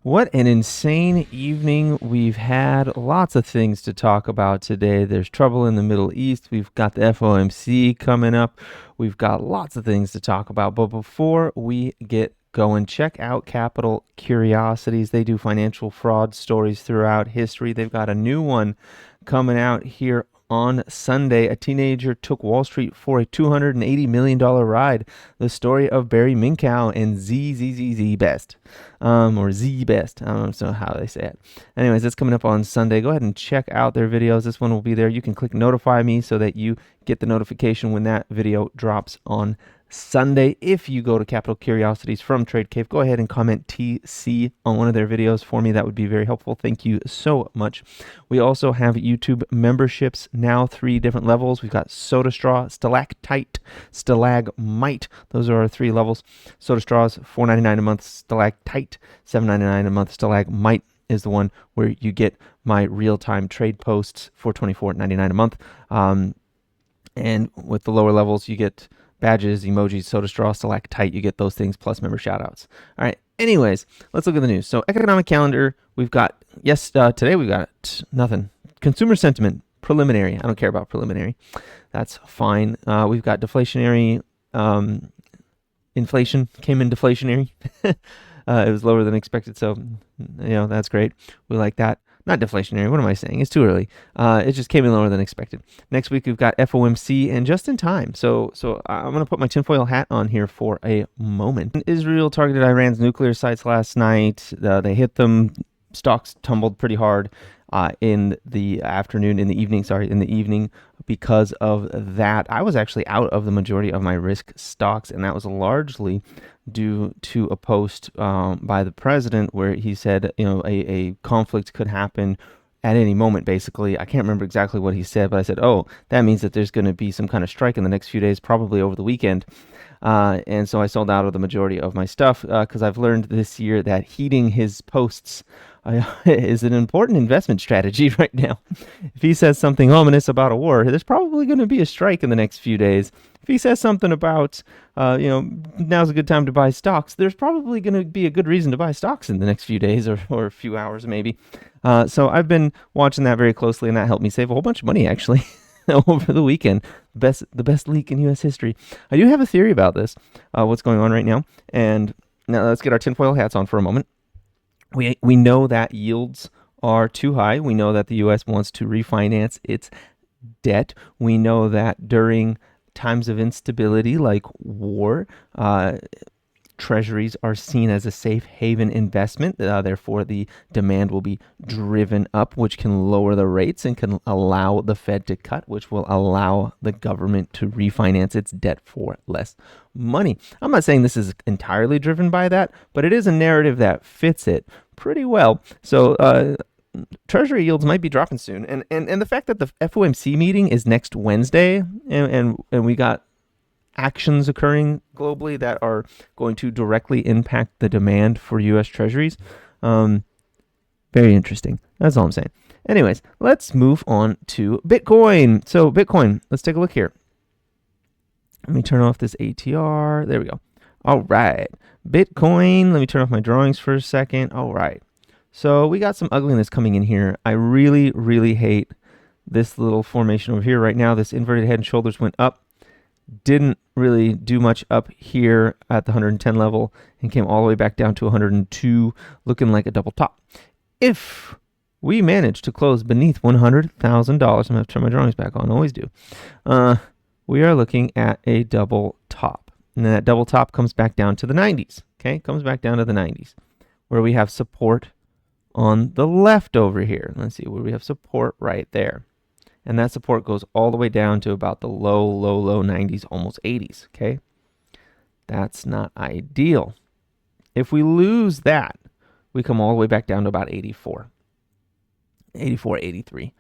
What an insane evening we've had. Lots of things to talk about today. There's trouble in the Middle East. We've got the FOMC coming up. We've got lots of things to talk about. But before we get going, check out Capital Curiosities. They do financial fraud stories throughout history. They've got a new one coming out here on Sunday. A teenager took Wall Street for a $280 million ride. The story of Barry Minkow and ZZZZ Best, or Z Best. I don't know how they say it. Anyways, it's coming up on Sunday. Go ahead and check out their videos. This one will be there. You can click notify me so that you get the notification when that video drops on Sunday. If you go to Capital Curiosities from Trade Cave, go ahead and comment TC on one of their videos for me. That would be very helpful. Thank you so much. We also have YouTube memberships now, 3 different levels. We've got Soda Straw, Stalactite, Stalagmite. Those are our 3 levels. Soda Straws, $4.99 a month. Stalactite, $7.99 a month. Stalagmite is the one where you get my real-time trade posts for $24.99 a month. And with the lower levels, you get badges, emojis, Soda Straw, Stalactite. You get those things plus member shoutouts. All right. Anyways, let's look at the news. So economic calendar, we've got, today we've got nothing. Consumer sentiment, preliminary. I don't care about preliminary. That's fine. We've got deflationary, inflation came in deflationary. It was lower than expected. So, that's great. We like that. Not deflationary. What am I saying? It's too early. It just came in lower than expected. Next week, we've got FOMC and just in time. So I'm going to put my tinfoil hat on here for a moment. Israel targeted Iran's nuclear sites last night. They hit them. Stocks tumbled pretty hard in the evening because of that. I was actually out of the majority of my risk stocks, and that was largely due to a post by the president where he said, a conflict could happen at any moment, basically. I can't remember exactly what he said, but I said, oh, that means that there's going to be some kind of strike in the next few days, probably over the weekend. And so I sold out of the majority of my stuff because I've learned this year that heeding his posts is an important investment strategy right now. If he says something ominous about a war, there's probably going to be a strike in the next few days. If he says something about, now's a good time to buy stocks, there's probably going to be a good reason to buy stocks in the next few days or a few hours maybe. So I've been watching that very closely, and that helped me save a whole bunch of money, actually, over the weekend. The best leak in U.S. history. I do have a theory about this, what's going on right now. And now let's get our tinfoil hats on for a moment. We know that yields are too high. We know that the U.S. wants to refinance its debt. We know that during times of instability like war, treasuries are seen as a safe haven investment. Therefore, the demand will be driven up, which can lower the rates and can allow the Fed to cut, which will allow the government to refinance its debt for less money. I'm not saying this is entirely driven by that, but it is a narrative that fits it pretty well. So, Treasury yields might be dropping soon, and the fact that the FOMC meeting is next Wednesday, and we got actions occurring globally that are going to directly impact the demand for U.S. Treasuries. Very interesting. That's all I'm saying. Anyways, let's move on to Bitcoin. So Bitcoin, let's take a look here. Let me turn off this ATR. There we go. All right. Bitcoin, let me turn off my drawings for a second. All right. So we got some ugliness coming in here. I really, really hate this little formation over here right now. This inverted head and shoulders went up. Didn't really do much up here at the 110 level and came all the way back down to 102, looking like a double top. If we manage to close beneath $100,000, I'm going to have to turn my drawings back on, always do. We are looking at a double top. And then that double top comes back down to the 90s, okay? Comes back down to the 90s, where we have support on the left over here. Let's see, where we have support right there. And that support goes all the way down to about the low 90s, almost 80s, okay? That's not ideal. If we lose that, we come all the way back down to about 84, 83,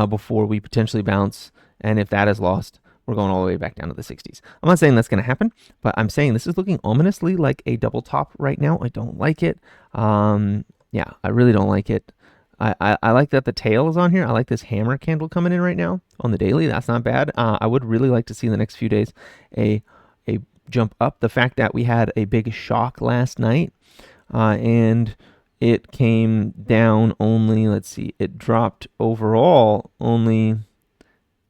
before we potentially bounce. And if that is lost, we're going all the way back down to the 60s. I'm not saying that's going to happen, but I'm saying this is looking ominously like a double top right now. I don't like it. Yeah, I really don't like it. I like that the tail is on here. I like this hammer candle coming in right now on the daily. That's not bad. I would really like to see in the next few days a jump up. The fact that we had a big shock last night and it came down only, let's see, it dropped overall only,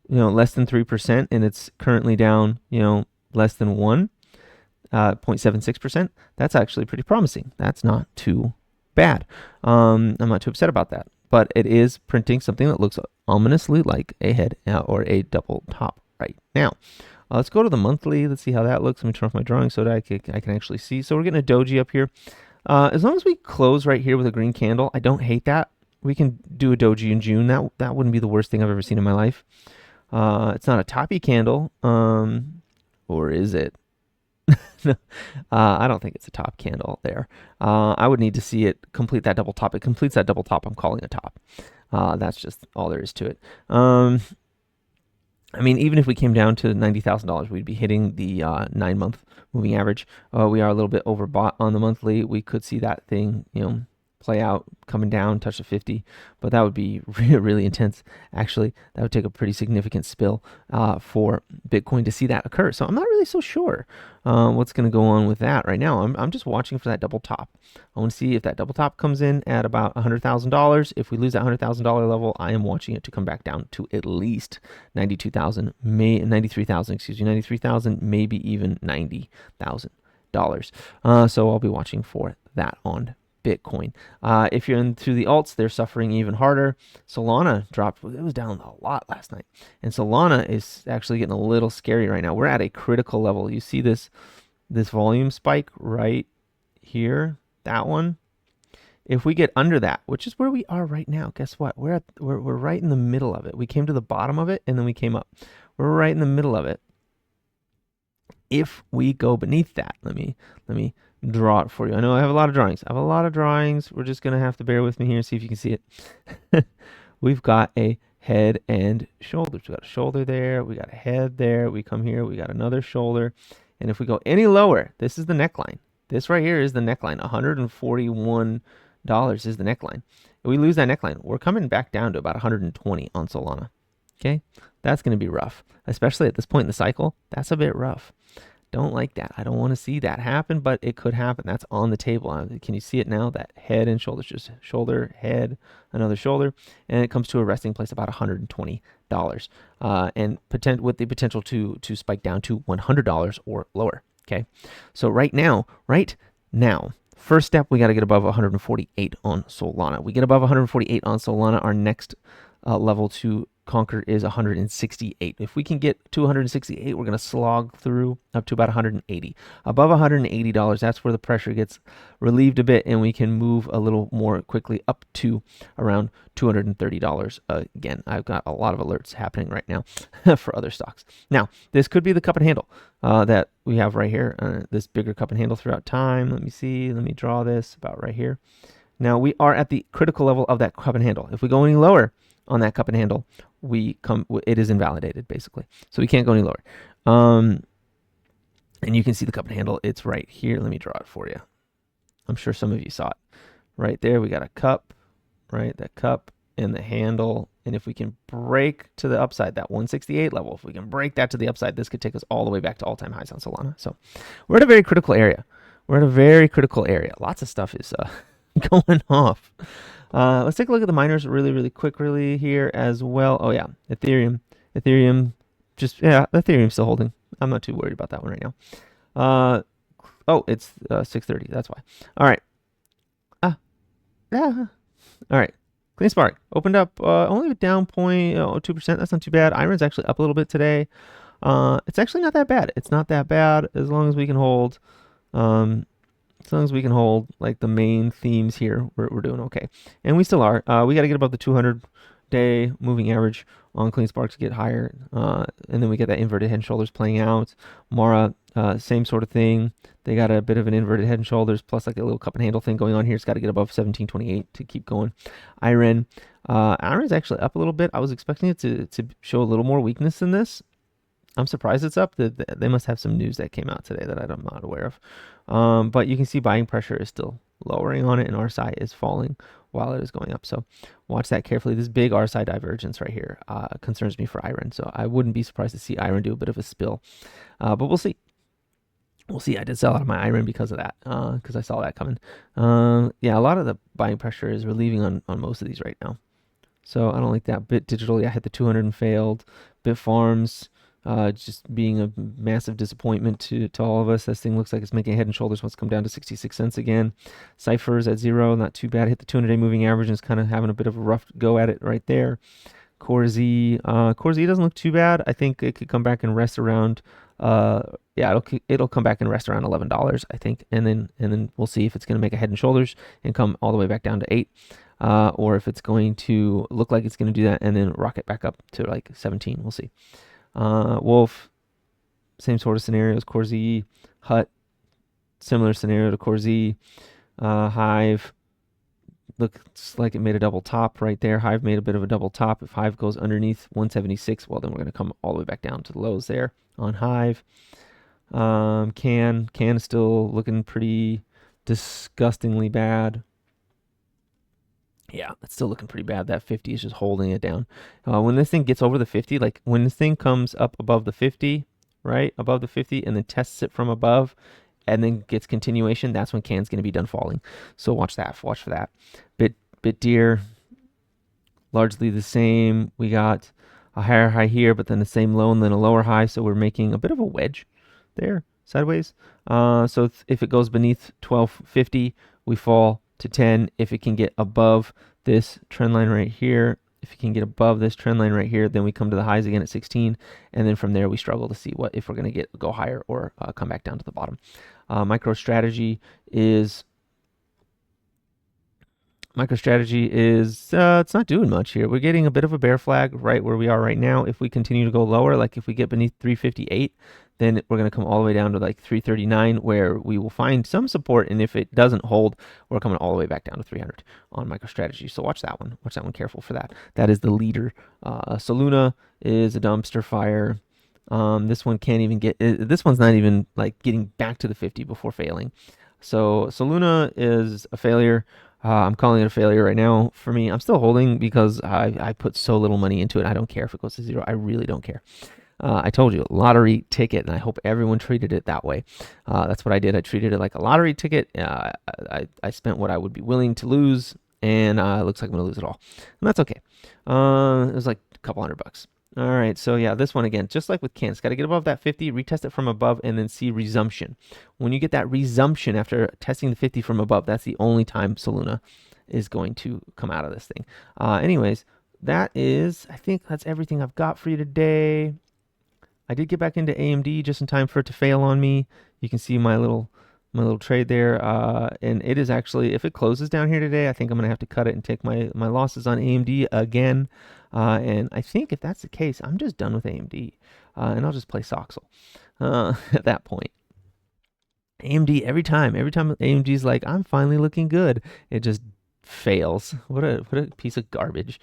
less than 3%, and it's currently down, less than 0.76%. That's actually pretty promising. That's not too bad. I'm not too upset about that, but it is printing something that looks ominously like a head or a double top right now. Let's go to the monthly. Let's see how that looks. Let me turn off my drawing so that I can actually see. So we're getting a doji up here. As long as we close right here with a green candle, I don't hate that. We can do a doji in June. That wouldn't be the worst thing I've ever seen in my life. It's not a toppy candle, or is it? I don't think it's a top candle there. I would need to see it complete that double top. It completes that double top. I'm calling a top. That's just all there is to it. I mean, even if we came down to $90,000, we'd be hitting the 9-month moving average. We are a little bit overbought on the monthly. We could see that thing, play out, coming down, touch the 50, but that would be really, really intense. Actually, that would take a pretty significant spill for Bitcoin to see that occur. So I'm not really so sure what's going to go on with that right now. I'm just watching for that double top. I want to see if that double top comes in at about $100,000. If we lose that $100,000 level, I am watching it to come back down to at least 93,000, excuse me, 93,000, maybe even $90,000. So I'll be watching for that on Bitcoin. If you're into the alts, they're suffering even harder. Solana dropped. It was down a lot last night. And Solana is actually getting a little scary right now. We're at a critical level. You see this volume spike right here, that one. If we get under that, which is where we are right now, guess what? We're right in the middle of it. We came to the bottom of it and then we came up. We're right in the middle of it. If we go beneath that, let me draw it for you. I know I have a lot of drawings. We're just going to have to bear with me here and see if you can see it. We've got a head and shoulders. We got a shoulder there. We got a head there. We come here. We got another shoulder. And if we go any lower, this is the neckline. This right here is the neckline. $141 is the neckline. If we lose that neckline, we're coming back down to about 120 on Solana. Okay? That's going to be rough, especially at this point in the cycle. That's a bit rough. Don't like that. I don't want to see that happen, but it could happen. That's on the table. Can you see it now? That head and shoulders, just shoulder, head, another shoulder, and it comes to a resting place about $120, and with the potential to spike down to $100 or lower. Okay, so right now, first step, we got to get above 148 on Solana. We get above 148 on Solana. Our next level to conquer is 168. If we can get to 168, we're going to slog through up to about 180. Above $180, that's where the pressure gets relieved a bit, and we can move a little more quickly up to around $230. Again, I've got a lot of alerts happening right now for other stocks. Now, this could be the cup and handle that we have right here, this bigger cup and handle throughout time. Let me see. Let me draw this about right here. Now, we are at the critical level of that cup and handle. If we go any lower on that cup and handle, it is invalidated, basically. So we can't go any lower. And you can see the cup and handle. It's right here. Let me draw it for you. I'm sure some of you saw it. Right there, we got a cup, right? That cup and the handle. And if we can break to the upside, that 168 level, if we can break that to the upside, this could take us all the way back to all-time highs on Solana. So we're at a very critical area. Lots of stuff is going off. Let's take a look at the miners really quickly here as well. Oh yeah, Ethereum, Ethereum's still holding. I'm not too worried about that one right now. Oh, it's 6:30. That's why. All right. All right. CleanSpark opened up only down 0.2%. That's not too bad. Iron's actually up a little bit today. It's actually not that bad. It's not that bad as long as we can hold. As long as we can hold like the main themes here, we're doing okay. And we still are. We got to get above the 200-day moving average on CleanSpark to get higher. And then we get that inverted head and shoulders playing out. Mara, same sort of thing. They got a bit of an inverted head and shoulders plus like a little cup and handle thing going on here. It's got to get above 1728 to keep going. Iron's actually up a little bit. I was expecting it to show a little more weakness than this. I'm surprised it's up. They must have some news that came out today that I'm not aware of. But you can see buying pressure is still lowering on it, and RSI is falling while it is going up. So watch that carefully. This big RSI divergence right here concerns me for Iron. So I wouldn't be surprised to see Iron do a bit of a spill. But we'll see. We'll see. I did sell out of my Iron because of that, because I saw that coming. Yeah, a lot of the buying pressure is relieving on most of these right now. So I don't like that. Bit Digital, yeah, hit the 200 and failed. Bit Farms, just being a massive disappointment to all of us. This thing looks like it's making head and shoulders once come down to 66 cents again. Cyphers at 0, not too bad. Hit the 200-day moving average and is kind of having a bit of a rough go at it right there. Core Z doesn't look too bad. I think it could come back and rest around. Yeah, it'll come back and rest around $11, I think, and then we'll see if it's going to make a head and shoulders and come all the way back down to 8, or if it's going to look like it's going to do that and then rocket back up to like 17. We'll see. Wolf, same sort of scenarios. Core Z, Hut, similar scenario to Core Z. Hive. Looks like it made a double top right there. Hive made a bit of a double top. If Hive goes underneath 176, well, then we're going to come all the way back down to the lows there on Hive. Can is still looking pretty disgustingly bad. Yeah, it's still looking pretty bad. That 50 is just holding it down. When this thing gets over the 50, like when this thing comes up above the 50, right, above the 50, and then tests it from above, and then gets continuation, that's when Can's going to be done falling. So watch that. Watch for that. Bitdeer, largely the same. We got a higher high here, but then the same low and then a lower high. So we're making a bit of a wedge there, sideways. So if it goes beneath 1250, we fall to 10. If it can get above this trend line right here, if you can get above this trend line right here, then we come to the highs again at 16, and then from there we struggle to see if we're going to go higher or come back down to the bottom. MicroStrategy is it's not doing much here. We're getting a bit of a bear flag right where we are right now. If we continue to go lower, like if we get beneath 358, then we're going to come all the way down to like 339, where we will find some support. And if it doesn't hold, we're coming all the way back down to 300 on MicroStrategy. So watch that one. Watch that one careful for that. That is the leader. Soluna is a dumpster fire. This one can't even get, this one's not even like getting back to the 50 before failing. So Soluna is a failure. I'm calling it a failure right now. For me, I'm still holding because I put so little money into it. I don't care if it goes to 0. I really don't care. I told you, lottery ticket, and I hope everyone treated it that way. That's what I did. I treated it like a lottery ticket. I spent what I would be willing to lose, and it looks like I'm going to lose it all. And that's okay. It was like a couple $100. All right, so yeah, this one again, just like with Can, it's got to get above that 50, retest it from above, and then see resumption. When you get that resumption after testing the 50 from above, that's the only time Soluna is going to come out of this thing. Anyways, I think that's everything I've got for you today. I did get back into AMD just in time for it to fail on me. You can see my little trade there, and it is actually, if it closes down here today, I think I'm going to have to cut it and take my losses on AMD again. And I think if that's the case, I'm just done with AMD, and I'll just play Soxel at that point. AMD, every time AMD's like, I'm finally looking good, it just fails. What a piece of garbage.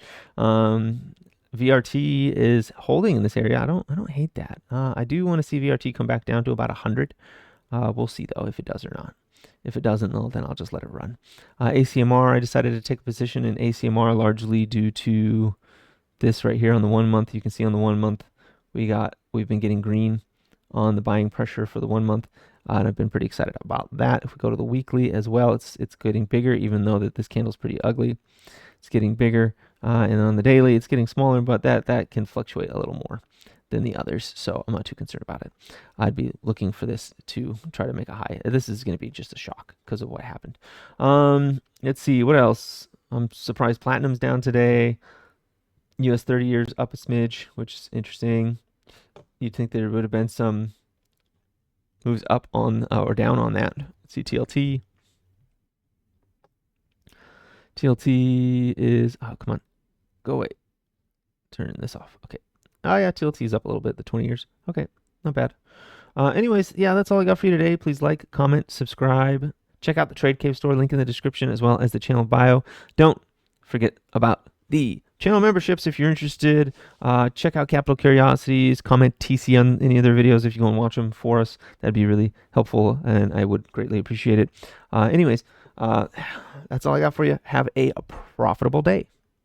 VRT is holding in this area. I don't hate that. I do want to see VRT come back down to about 100. We'll see though if it does or not. If it doesn't, well, then I'll just let it run. ACMR, I decided to take a position in ACMR largely due to this right here on the 1 month. You can see on the 1 month we've been getting green on the buying pressure for the 1 month, and I've been pretty excited about that. If we go to the weekly as well, it's getting bigger, even though that this candle's pretty ugly. It's getting bigger, and on the daily it's getting smaller, but that can fluctuate a little more than the others, so I'm not too concerned about it. I'd be looking for this to try to make a high. This is going to be just a shock because of what happened. Let's see what else. I'm surprised platinum's down today. US 30 years up a smidge, which is interesting. You'd think there would have been some moves up on or down on that. Let's see TLT. TLT is, oh, come on, go away. Turning this off. Okay. Oh yeah, TLT is up a little bit, the 20 years. Okay, not bad. Anyways, yeah, that's all I got for you today. Please like, comment, subscribe. Check out the Trade Cave store, link in the description, as well as the channel bio. Don't forget about the channel memberships if you're interested. Check out Capital Curiosities. Comment TC on any other videos if you want to watch them for us. That'd be really helpful, and I would greatly appreciate it. Anyways, that's all I got for you. Have a profitable day.